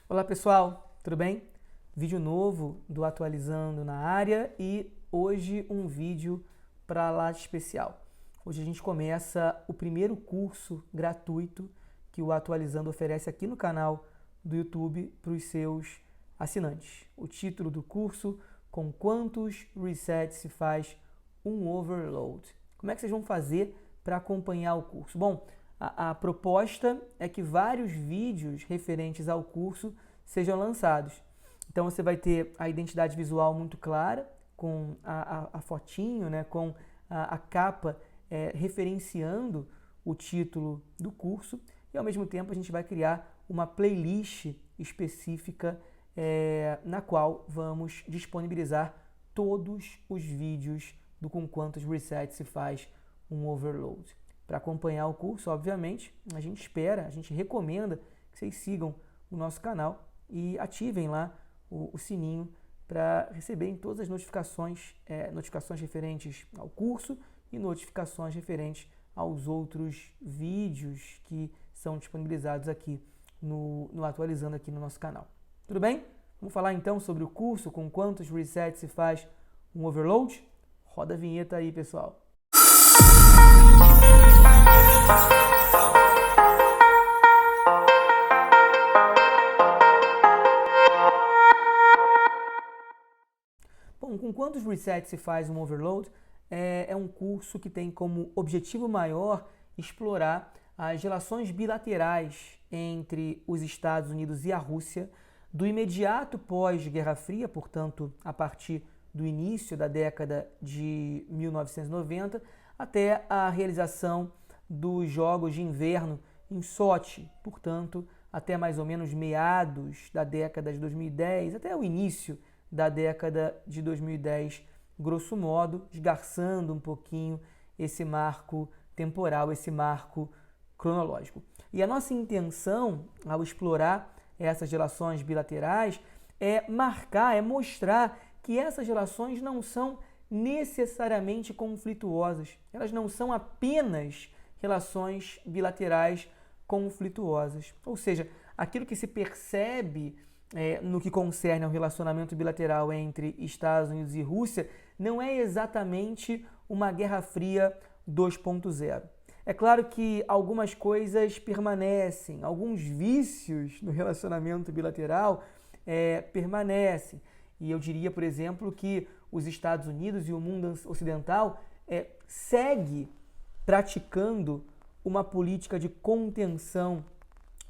Olá pessoal, tudo bem? Vídeo novo do Atualizando na área e hoje um vídeo para lá de especial. Hoje a gente começa o primeiro curso gratuito que o Atualizando oferece aqui no canal do YouTube para os seus assinantes. O título do curso: Com quantos resets se faz um overload? Como é que vocês vão fazer para acompanhar o curso? Bom, a proposta é que vários vídeos referentes ao curso sejam lançados. Então você vai ter a identidade visual muito clara, com a fotinho, né, com a capa referenciando o título do curso, e ao mesmo tempo a gente vai criar uma playlist específica na qual vamos disponibilizar todos os vídeos do Com Quantos Resets se faz um overload. Para acompanhar o curso, obviamente, a gente recomenda que vocês sigam o nosso canal e ativem lá o sininho para receberem todas as notificações referentes ao curso e notificações referentes aos outros vídeos que são disponibilizados aqui no Atualizando aqui no nosso canal. Tudo bem? Vamos falar então sobre o curso, com quantos resets se faz um overload? Roda a vinheta aí, pessoal. Bom, com quantos resets se faz um overload? É um curso que tem como objetivo maior explorar as relações bilaterais entre os Estados Unidos e a Rússia do imediato pós-Guerra Fria, portanto, a partir do início da década de 1990, até a realização dos Jogos de Inverno em Sochi, portanto, até mais ou menos meados da década de 2010, até o início da década de 2010, grosso modo, esgarçando um pouquinho esse marco temporal, esse marco cronológico. E a nossa intenção, ao explorar essas relações bilaterais, é mostrar que essas relações não são necessariamente conflituosas. Elas não são apenas relações bilaterais conflituosas. Ou seja, aquilo que se percebe no que concerne ao relacionamento bilateral entre Estados Unidos e Rússia não é exatamente uma Guerra Fria 2.0. É claro que algumas coisas permanecem, alguns vícios no relacionamento bilateral permanecem. E eu diria, por exemplo, que os Estados Unidos e o mundo ocidental segue praticando uma política de contenção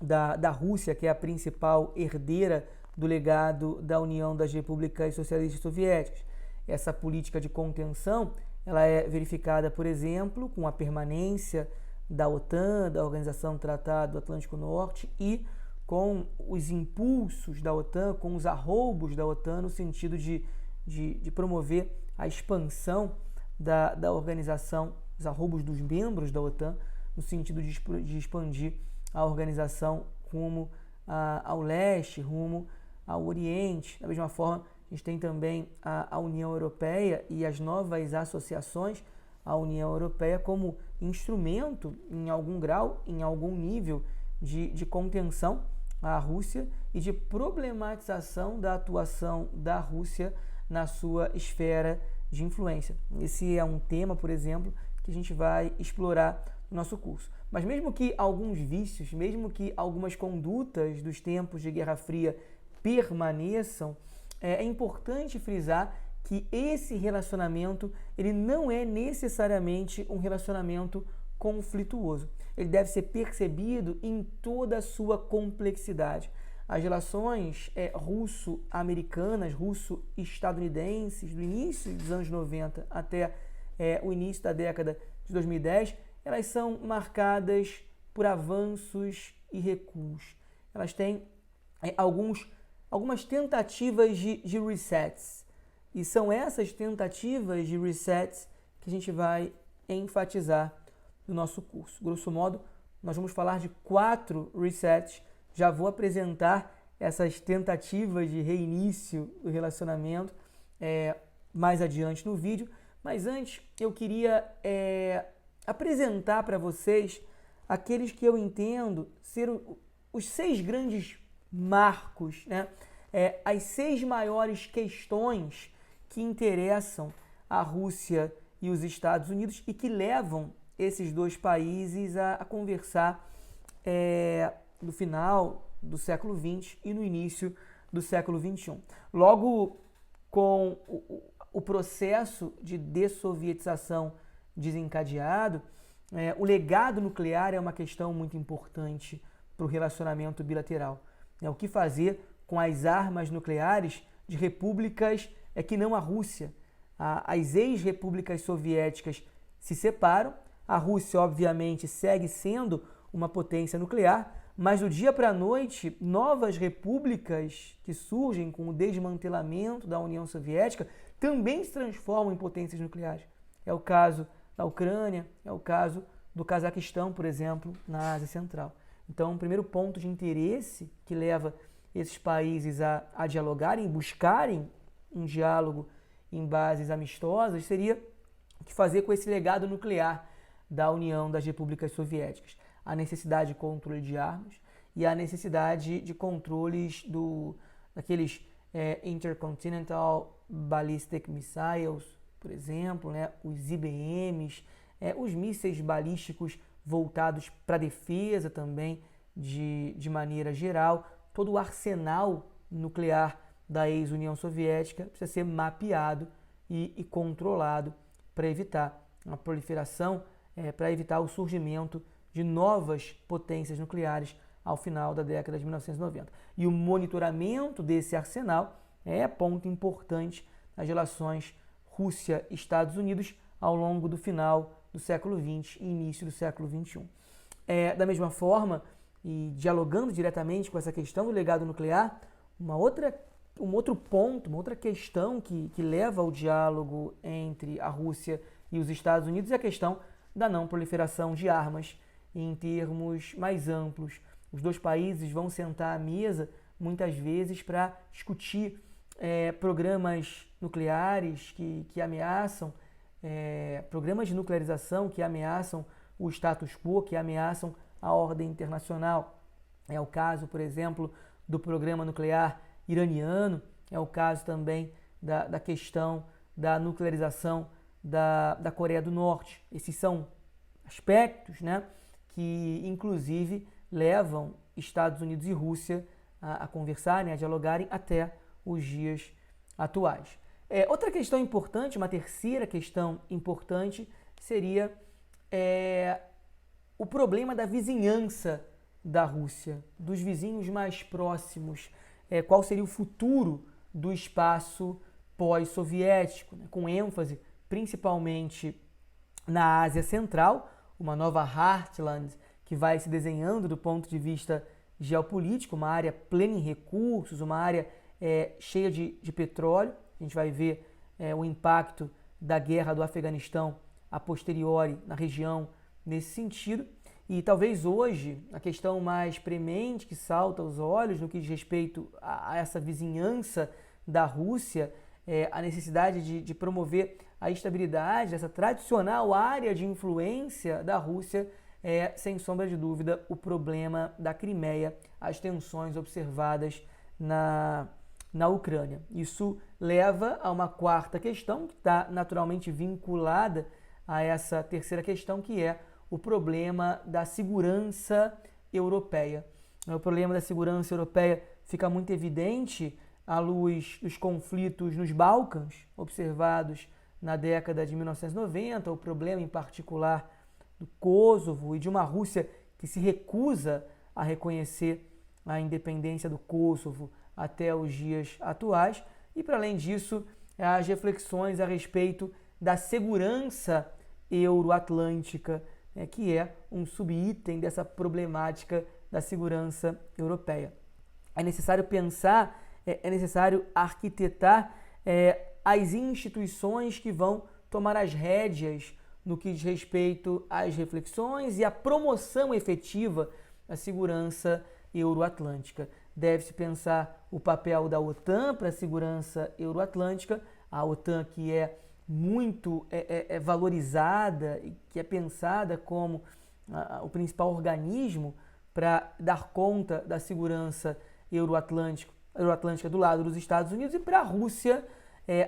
da Rússia, que é a principal herdeira do legado da União das Repúblicas Socialistas Soviéticas. Essa política de contenção ela é verificada, por exemplo, com a permanência da OTAN, da Organização do Tratado do Atlântico Norte, e com os impulsos da OTAN, com os arroubos da OTAN, no sentido de promover a expansão da organização, os arroubos dos membros da OTAN, no sentido de expandir a organização rumo ao leste, rumo ao oriente. Da mesma forma, a gente tem também a União Europeia e as novas associações à União Europeia como instrumento, em algum grau, em algum nível, de contenção à Rússia e de problematização da atuação da Rússia na sua esfera de influência. Esse é um tema, por exemplo, que a gente vai explorar no nosso curso. Mas mesmo que alguns vícios, mesmo que algumas condutas dos tempos de Guerra Fria permaneçam, é importante frisar que esse relacionamento ele não é necessariamente um relacionamento conflituoso. Ele deve ser percebido em toda a sua complexidade. As relações russo-americanas, russo-estadunidenses, do início dos anos 90 até o início da década de 2010, elas são marcadas por avanços e recuos. Elas têm algumas tentativas de resets. E são essas tentativas de resets que a gente vai enfatizar no nosso curso. Grosso modo, nós vamos falar de 4 resets. Já vou apresentar essas tentativas de reinício do relacionamento mais adiante no vídeo. Mas antes, eu queria apresentar para vocês aqueles que eu entendo ser os 6 grandes marcos, né? As 6 maiores questões que interessam a Rússia e os Estados Unidos e que levam esses dois países a conversar no final do século XX e no início do século XXI. Logo, com o processo de dessovietização desencadeado, o legado nuclear é uma questão muito importante para o relacionamento bilateral. O que fazer com as armas nucleares de repúblicas que não a Rússia? As ex-repúblicas soviéticas se separam, a Rússia, obviamente, segue sendo uma potência nuclear, mas do dia para a noite, novas repúblicas que surgem com o desmantelamento da União Soviética também se transformam em potências nucleares. É o caso da Ucrânia, é o caso do Cazaquistão, por exemplo, na Ásia Central. Então, o primeiro ponto de interesse que leva esses países a dialogarem, buscarem um diálogo em bases amistosas, seria o que fazer com esse legado nuclear da União das Repúblicas Soviéticas. A necessidade de controle de armas e a necessidade de controles daqueles Intercontinental Ballistic Missiles, por exemplo, né, os IBMs, os mísseis balísticos voltados para a defesa também, de maneira geral. Todo o arsenal nuclear da ex-União Soviética precisa ser mapeado e controlado para evitar a proliferação, para evitar o surgimento de novas potências nucleares ao final da década de 1990. E o monitoramento desse arsenal é ponto importante nas relações Rússia-Estados Unidos ao longo do final do século XX e início do século XXI. Da mesma forma, e dialogando diretamente com essa questão do legado nuclear, um outro ponto, uma outra questão que leva ao diálogo entre a Rússia e os Estados Unidos é a questão da não proliferação de armas em termos mais amplos. Os dois países vão sentar à mesa, muitas vezes, para discutir programas nucleares que ameaçam, programas de nuclearização que ameaçam o status quo, que ameaçam a ordem internacional. É o caso, por exemplo, do programa nuclear iraniano, é o caso também da questão da nuclearização da Coreia do Norte. Esses são aspectos, né, que, inclusive, levam Estados Unidos e Rússia a conversarem, a dialogarem até os dias atuais. Outra questão importante, uma terceira questão importante, seria o problema da vizinhança da Rússia, dos vizinhos mais próximos. Qual seria o futuro do espaço pós-soviético, né? Com ênfase principalmente na Ásia Central, uma nova Heartland que vai se desenhando do ponto de vista geopolítico, uma área plena em recursos, uma área cheia de petróleo. A gente vai ver o impacto da guerra do Afeganistão a posteriori na região nesse sentido. E talvez hoje a questão mais premente que salta aos olhos no que diz respeito a essa vizinhança da Rússia, a necessidade de promover a estabilidade dessa tradicional área de influência da Rússia, sem sombra de dúvida, o problema da Crimeia, as tensões observadas na Ucrânia. Isso leva a uma quarta questão, que está naturalmente vinculada a essa terceira questão, que é o problema da segurança europeia. O problema da segurança europeia fica muito evidente à luz dos conflitos nos Balcãs, observados na década de 1990, o problema em particular do Kosovo e de uma Rússia que se recusa a reconhecer a independência do Kosovo até os dias atuais. E, para além disso, as reflexões a respeito da segurança euroatlântica, que é um subitem dessa problemática da segurança europeia. É necessário pensar, é necessário arquitetar as instituições que vão tomar as rédeas no que diz respeito às reflexões e à promoção efetiva da segurança euroatlântica. Deve-se pensar o papel da OTAN para a segurança euroatlântica, a OTAN que é muito valorizada e que é pensada como o principal organismo para dar conta da segurança Euroatlântica do lado dos Estados Unidos, e para a Rússia,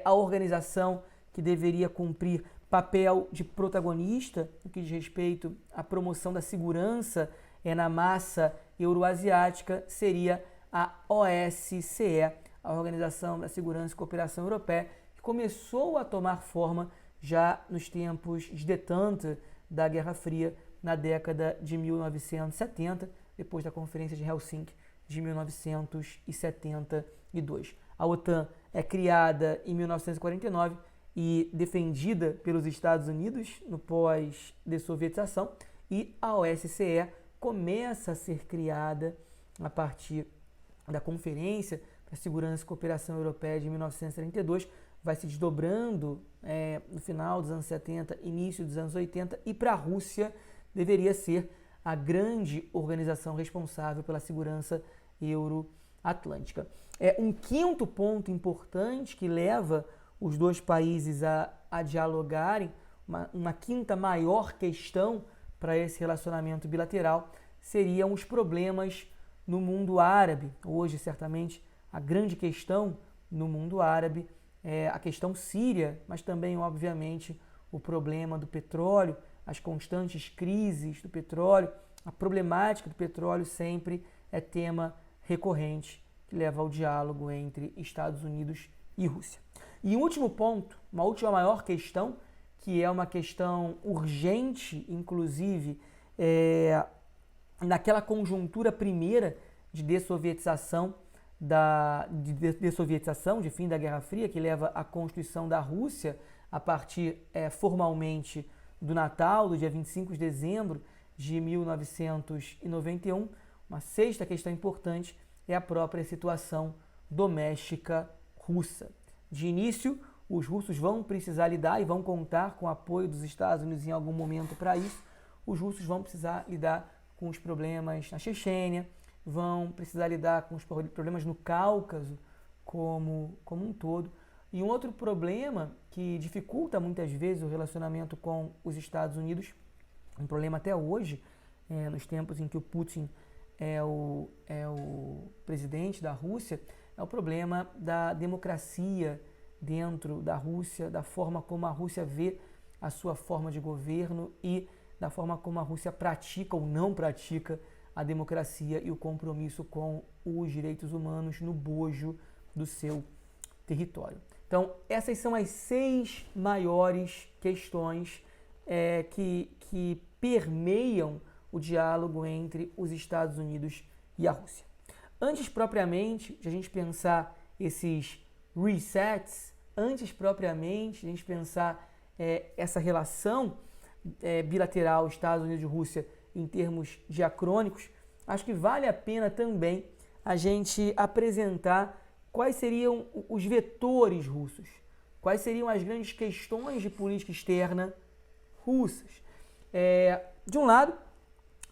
a organização que deveria cumprir papel de protagonista no que diz respeito à promoção da segurança na massa euroasiática seria a OSCE, a Organização da Segurança e Cooperação Europeia, que começou a tomar forma já nos tempos de detente da Guerra Fria, na década de 1970, depois da Conferência de Helsinki de 1972. A OTAN é criada em 1949 e defendida pelos Estados Unidos no pós-dessovietização, e a OSCE começa a ser criada a partir da Conferência para a Segurança e Cooperação Europeia de 1932, vai se desdobrando no final dos anos 70, início dos anos 80, e para a Rússia deveria ser a grande organização responsável pela segurança euroatlântica. Um quinto ponto importante que leva os dois países a dialogarem, uma quinta maior questão para esse relacionamento bilateral, seriam os problemas no mundo árabe. Hoje, certamente, a grande questão no mundo árabe é a questão síria, mas também, obviamente, o problema do petróleo, as constantes crises do petróleo, a problemática do petróleo sempre é tema recorrente que leva ao diálogo entre Estados Unidos e Rússia. E um último ponto, uma última maior questão, que é uma questão urgente, inclusive, naquela conjuntura primeira de dessovietização, de fim da Guerra Fria, que leva à constituição da Rússia a partir formalmente do Natal, do dia 25 de dezembro de 1991. Uma sexta questão importante é a própria situação doméstica russa. De início, os russos vão precisar lidar e vão contar com o apoio dos Estados Unidos em algum momento para isso. Os russos vão precisar lidar com os problemas na Chechênia, vão precisar lidar com os problemas no Cáucaso como um todo. E um outro problema que dificulta muitas vezes o relacionamento com os Estados Unidos, um problema até hoje, nos tempos em que o Putin é o presidente da Rússia, é o problema da democracia dentro da Rússia, da forma como a Rússia vê a sua forma de governo e da forma como a Rússia pratica ou não pratica a democracia e o compromisso com os direitos humanos no bojo do seu território. Então, essas são as 6 maiores questões que permeiam o diálogo entre os Estados Unidos e a Rússia. Antes propriamente de a gente pensar esses resets, antes propriamente de a gente pensar essa relação bilateral Estados Unidos e Rússia em termos diacrônicos, acho que vale a pena também a gente apresentar quais seriam os vetores russos, quais seriam as grandes questões de política externa russas. De um lado,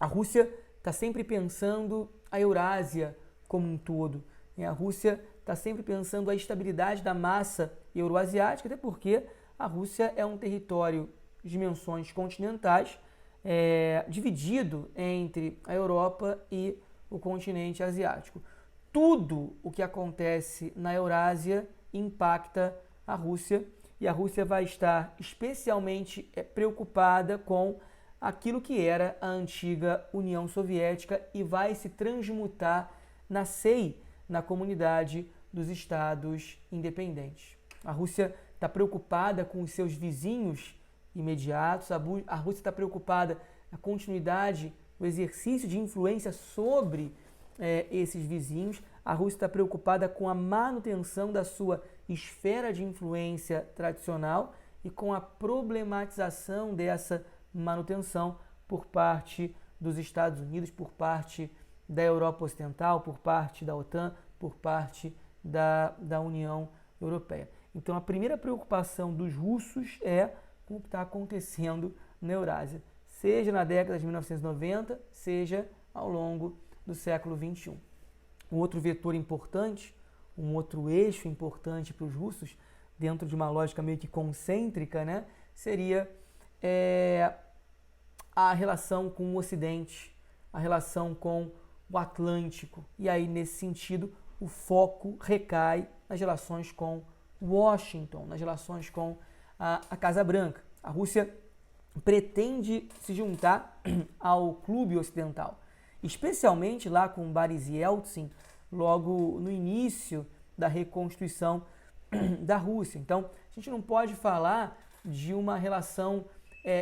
a Rússia está sempre pensando a Eurásia como um todo. A Rússia está sempre pensando a estabilidade da massa euroasiática, até porque a Rússia é um território de dimensões continentais, dividido entre a Europa e o continente asiático. Tudo o que acontece na Eurásia impacta a Rússia, e a Rússia vai estar especialmente preocupada com aquilo que era a antiga União Soviética e vai se transmutar na CEI, na Comunidade dos Estados Independentes. A Rússia está preocupada com os seus vizinhos imediatos, a Rússia está preocupada na continuidade, no exercício de influência sobre esses vizinhos, a Rússia está preocupada com a manutenção da sua esfera de influência tradicional e com a problematização dessa manutenção por parte dos Estados Unidos, por parte da Europa Ocidental, por parte da OTAN, por parte da União Europeia. Então, a primeira preocupação dos russos é com o que está acontecendo na Eurásia, seja na década de 1990, seja ao longo do século XXI. Um outro vetor importante, um outro eixo importante para os russos, dentro de uma lógica meio que concêntrica, né, seria a relação com o Ocidente, a relação com o Atlântico. E aí, nesse sentido, o foco recai nas relações com Washington, nas relações com a Casa Branca. A Rússia pretende se juntar ao clube ocidental, especialmente lá com Boris Yeltsin, logo no início da reconstrução da Rússia. Então, a gente não pode falar de uma relação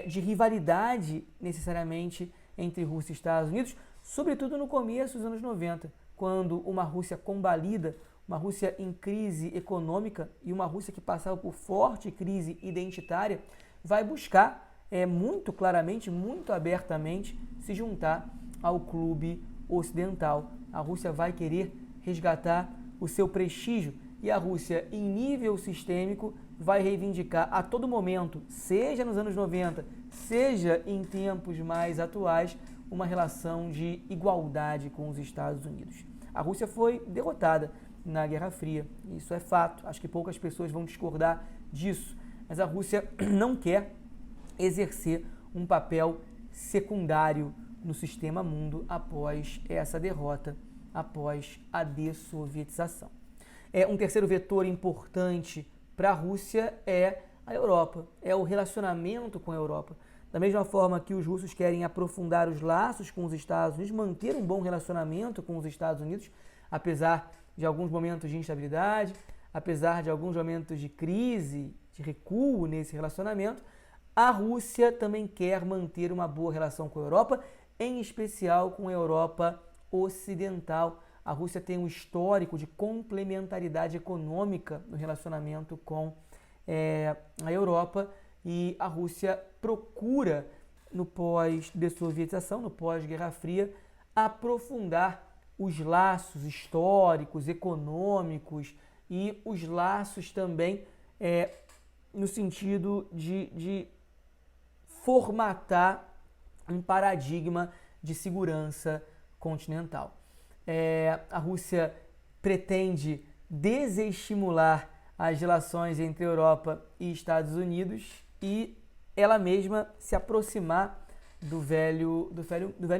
de rivalidade necessariamente entre Rússia e Estados Unidos, sobretudo no começo dos anos 90, quando uma Rússia combalida, uma Rússia em crise econômica e uma Rússia que passava por forte crise identitária, vai buscar muito claramente, muito abertamente, se juntar ao clube ocidental. A Rússia vai querer resgatar o seu prestígio e a Rússia, em nível sistêmico, vai reivindicar a todo momento, seja nos anos 90, seja em tempos mais atuais, uma relação de igualdade com os Estados Unidos. A Rússia foi derrotada na Guerra Fria, isso é fato, acho que poucas pessoas vão discordar disso, mas a Rússia não quer exercer um papel secundário no sistema mundo após essa derrota, após a dessovietização. Um terceiro vetor importante para a Rússia é a Europa, é o relacionamento com a Europa. Da mesma forma que os russos querem aprofundar os laços com os Estados Unidos, manter um bom relacionamento com os Estados Unidos, apesar de alguns momentos de instabilidade, apesar de alguns momentos de crise, de recuo nesse relacionamento, a Rússia também quer manter uma boa relação com a Europa, em especial com a Europa ocidental. A Rússia tem um histórico de complementaridade econômica no relacionamento com a Europa e a Rússia procura, no pós-dessovietização, no pós-Guerra Fria, aprofundar os laços históricos, econômicos e os laços também no sentido de formatar um paradigma de segurança continental. A Rússia pretende desestimular as relações entre Europa e Estados Unidos e ela mesma se aproximar do velho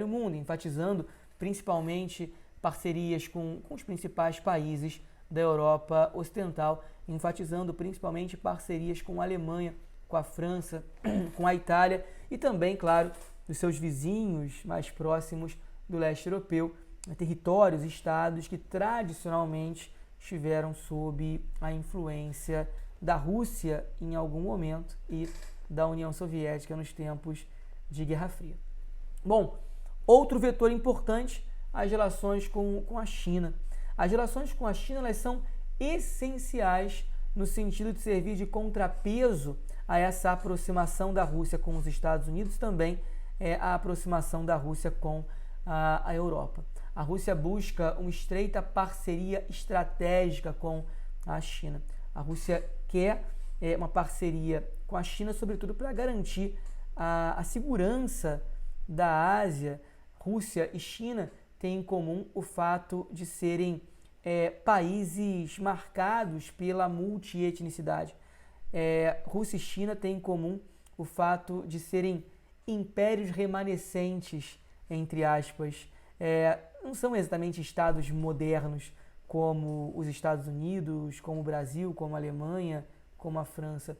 mundo, enfatizando principalmente parcerias com os principais países da Europa Ocidental, enfatizando principalmente parcerias com a Alemanha, com a França, com a Itália e também, claro, dos seus vizinhos mais próximos do leste europeu, territórios e estados que tradicionalmente estiveram sob a influência da Rússia em algum momento e da União Soviética nos tempos de Guerra Fria. Bom, outro vetor importante, as relações com a China. As relações com a China elas são essenciais no sentido de servir de contrapeso a essa aproximação da Rússia com os Estados Unidos, também a aproximação da Rússia com a Europa. A Rússia busca uma estreita parceria estratégica com a China. A Rússia quer uma parceria com a China, sobretudo para garantir a segurança da Ásia. Rússia e China têm em comum o fato de serem países marcados pela multietnicidade. Rússia e China têm em comum o fato de serem impérios remanescentes, entre aspas. Não são exatamente estados modernos como os Estados Unidos, como o Brasil, como a Alemanha, como a França.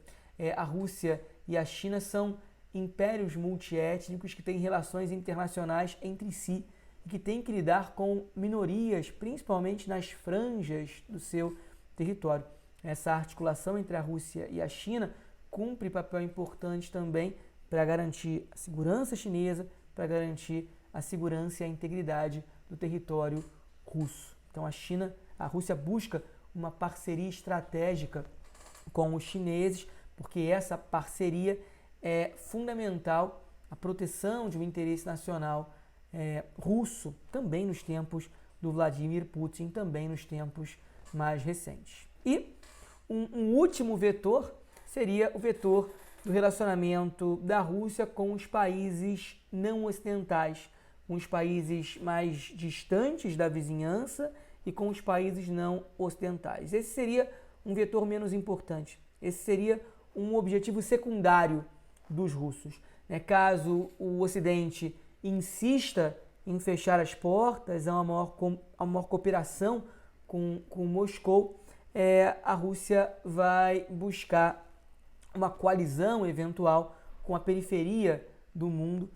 A Rússia e a China são impérios multiétnicos que têm relações internacionais entre si e que têm que lidar com minorias, principalmente nas franjas do seu território. Essa articulação entre a Rússia e a China cumpre papel importante também para garantir a segurança chinesa, para garantir a segurança e a integridade do território russo. Então a Rússia busca uma parceria estratégica com os chineses, porque essa parceria é fundamental à proteção de um interesse nacional russo, também nos tempos do Vladimir Putin, também nos tempos mais recentes. E um último vetor seria o vetor do relacionamento da Rússia com os países não ocidentais, com os países mais distantes da vizinhança e com os países não ocidentais. Esse seria um vetor menos importante. Esse seria um objetivo secundário dos russos. Caso o Ocidente insista em fechar as portas a uma maior cooperação com Moscou, a Rússia vai buscar uma coalizão eventual com a periferia do mundo,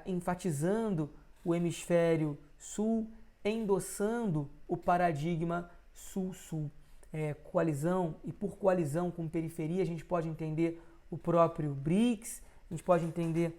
enfatizando o hemisfério sul, endossando o paradigma sul-sul. Coalizão, e por coalizão com periferia a gente pode entender o próprio BRICS, a gente pode entender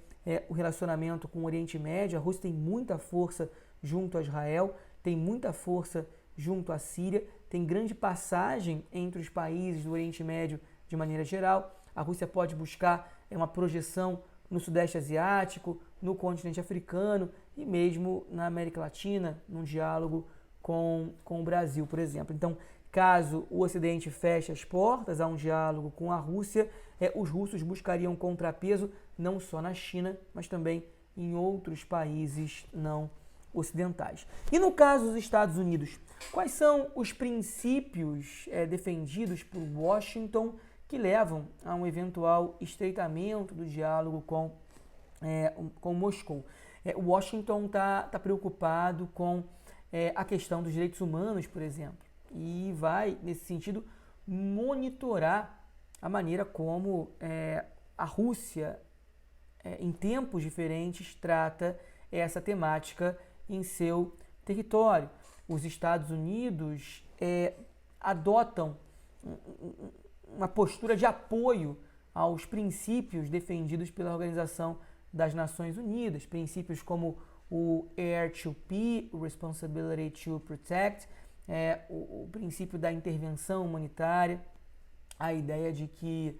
o relacionamento com o Oriente Médio. A Rússia tem muita força junto a Israel, tem muita força junto à Síria, tem grande passagem entre os países do Oriente Médio de maneira geral. A Rússia pode buscar uma projeção no Sudeste Asiático, no continente africano e mesmo na América Latina, num diálogo com o Brasil, por exemplo. Então, caso o Ocidente feche as portas a um diálogo com a Rússia, os russos buscariam contrapeso não só na China, mas também em outros países não ocidentais. E no caso dos Estados Unidos, quais são os princípios defendidos por Washington que levam a um eventual estreitamento do diálogo com Moscou? Washington está preocupado com a questão dos direitos humanos, por exemplo, e vai, nesse sentido, monitorar a maneira como a Rússia, em tempos diferentes, trata essa temática em seu território. Os Estados Unidos adotam uma postura de apoio aos princípios defendidos pela Organização das Nações Unidas, princípios como o R2P, Responsibility to Protect, o princípio da intervenção humanitária, a ideia de que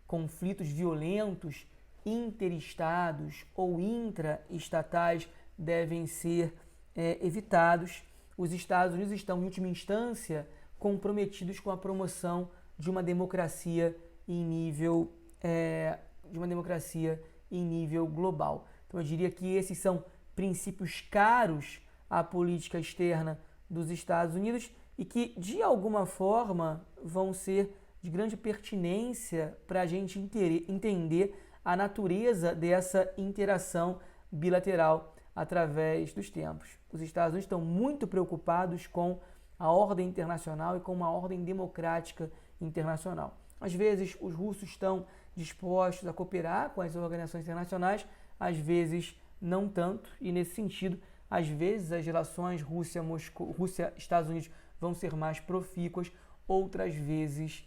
conflitos violentos interestados ou intraestatais devem ser evitados. Os Estados Unidos estão, em última instância, comprometidos com a promoção de uma democracia em nível global. Então eu diria que esses são princípios caros à política externa dos Estados Unidos e que, de alguma forma, vão ser de grande pertinência para a gente entender a natureza dessa interação bilateral através dos tempos. Os Estados Unidos estão muito preocupados com a ordem internacional e com uma ordem democrática internacional. Às vezes, os russos estão dispostos a cooperar com as organizações internacionais, às vezes não tanto, e nesse sentido, às vezes as relações Rússia-Estados Unidos vão ser mais profícuas, outras vezes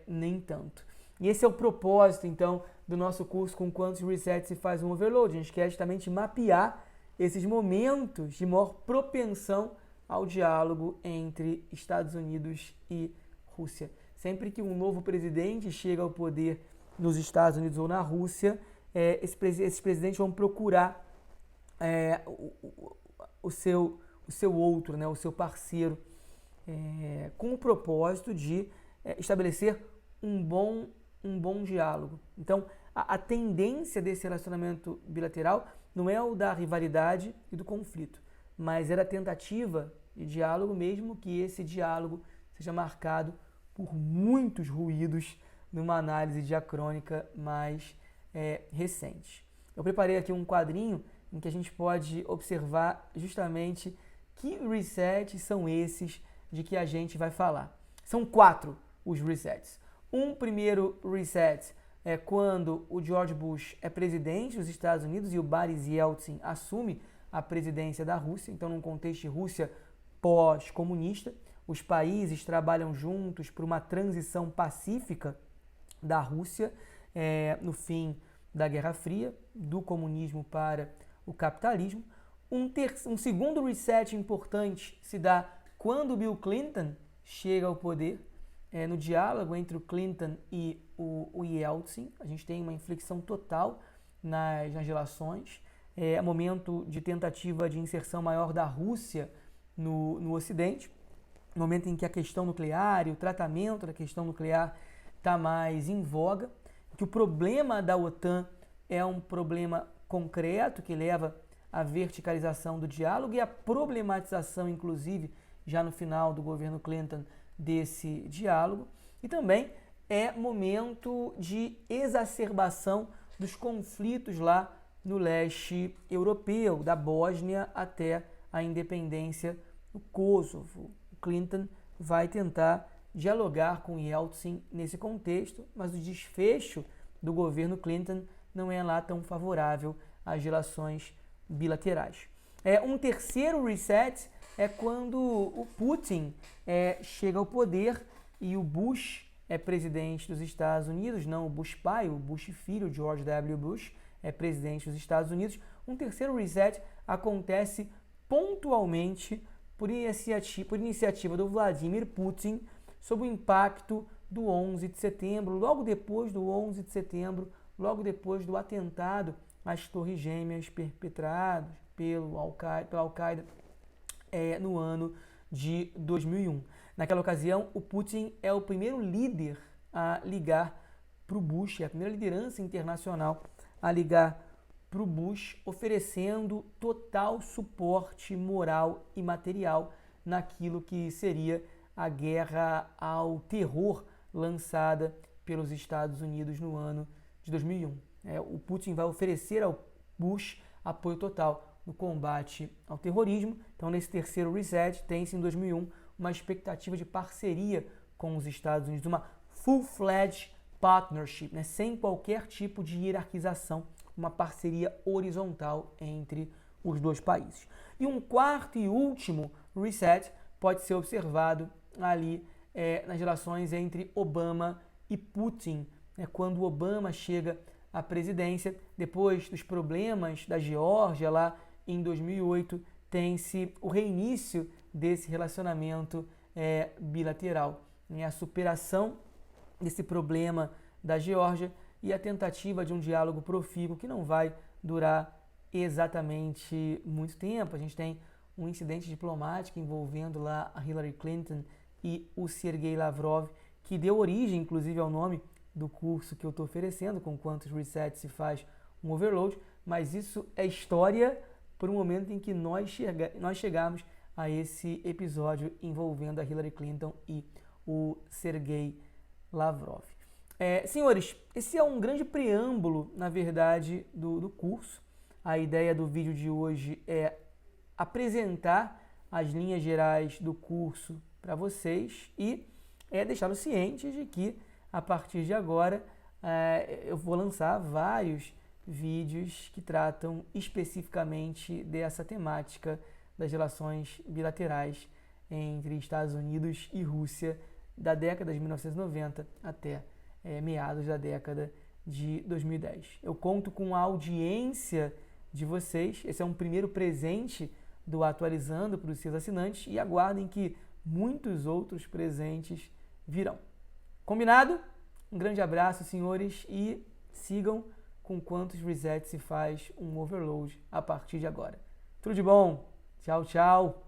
nem tanto. E esse é o propósito, então, do nosso curso Com Quantos Resets se faz um Overload. A gente quer justamente mapear esses momentos de maior propensão ao diálogo entre Estados Unidos e Rússia. Sempre que um novo presidente chega ao poder nos Estados Unidos ou na Rússia, esses presidentes vão procurar o seu outro, né, o seu parceiro, com o propósito de estabelecer um bom diálogo. Então, a tendência desse relacionamento bilateral não é o da rivalidade e do conflito, mas é a tentativa de diálogo, mesmo que esse diálogo seja marcado por muitos ruídos numa análise diacrônica mais recente. Eu preparei aqui um quadrinho em que a gente pode observar justamente que resets são esses de que a gente vai falar. São 4 os resets. Um primeiro reset é quando o George Bush é presidente dos Estados Unidos e o Boris Yeltsin assume a presidência da Rússia. Então, num contexto de Rússia pós-comunista, os países trabalham juntos por uma transição pacífica da Rússia no fim da Guerra Fria, do comunismo para o capitalismo. Um segundo reset importante se dá quando Bill Clinton chega ao poder. No diálogo entre o Clinton e o Yeltsin, a gente tem uma inflexão total nas relações. É momento de tentativa de inserção maior da Rússia no Ocidente, momento em que a questão nuclear e o tratamento da questão nuclear está mais em voga, que o problema da OTAN é um problema concreto que leva à verticalização do diálogo e à problematização, inclusive, já no final do governo Clinton, desse diálogo. E também é momento de exacerbação dos conflitos lá no leste europeu, da Bósnia até a independência do Kosovo. O Clinton vai tentar dialogar com Yeltsin nesse contexto, mas o desfecho do governo Clinton não é lá tão favorável às relações bilaterais. Um terceiro reset é quando o Putin chega ao poder e o Bush é presidente dos Estados Unidos, não o Bush pai, o Bush filho, George W. Bush, é presidente dos Estados Unidos. Um terceiro reset acontece pontualmente por iniciativa do Vladimir Putin, sob o impacto do 11 de setembro, logo depois do 11 de setembro, logo depois do atentado às Torres Gêmeas perpetrados pela Al-Qaeda no ano de 2001. Naquela ocasião, o Putin é o primeiro líder a ligar para o Bush, é a primeira liderança internacional a ligar para o Bush, oferecendo total suporte moral e material naquilo que seria a guerra ao terror lançada pelos Estados Unidos no ano de 2001. O Putin vai oferecer ao Bush apoio total no combate ao terrorismo. Então, nesse terceiro reset, tem-se em 2001 uma expectativa de parceria com os Estados Unidos, uma full-fledged partnership, sem qualquer tipo de hierarquização, uma parceria horizontal entre os dois países. E um quarto e último reset pode ser observado ali nas relações entre Obama e Putin, quando Obama chega à presidência, depois dos problemas da Geórgia lá em 2008, tem-se o reinício desse relacionamento bilateral, a superação desse problema da Geórgia e a tentativa de um diálogo profícuo que não vai durar exatamente muito tempo. A gente tem um incidente diplomático envolvendo lá a Hillary Clinton e o Sergei Lavrov, que deu origem, inclusive, ao nome do curso que eu estou oferecendo, com quantos resets se faz um overload, mas isso é história por um momento em que nós chegamos a esse episódio envolvendo a Hillary Clinton e o Sergei Lavrov. Senhores, esse é um grande preâmbulo, na verdade, do curso. A ideia do vídeo de hoje é apresentar as linhas gerais do curso para vocês e deixá-los cientes de que, a partir de agora, eu vou lançar vários vídeos que tratam especificamente dessa temática das relações bilaterais entre Estados Unidos e Rússia da década de 1990 até meados da década de 2010. Eu conto com a audiência de vocês. Esse é um primeiro presente do Atualizando para os seus assinantes e aguardem que muitos outros presentes virão. Combinado? Um grande abraço, senhores, e sigam com quantos resets se faz um overload a partir de agora. Tudo de bom! Tchau, tchau!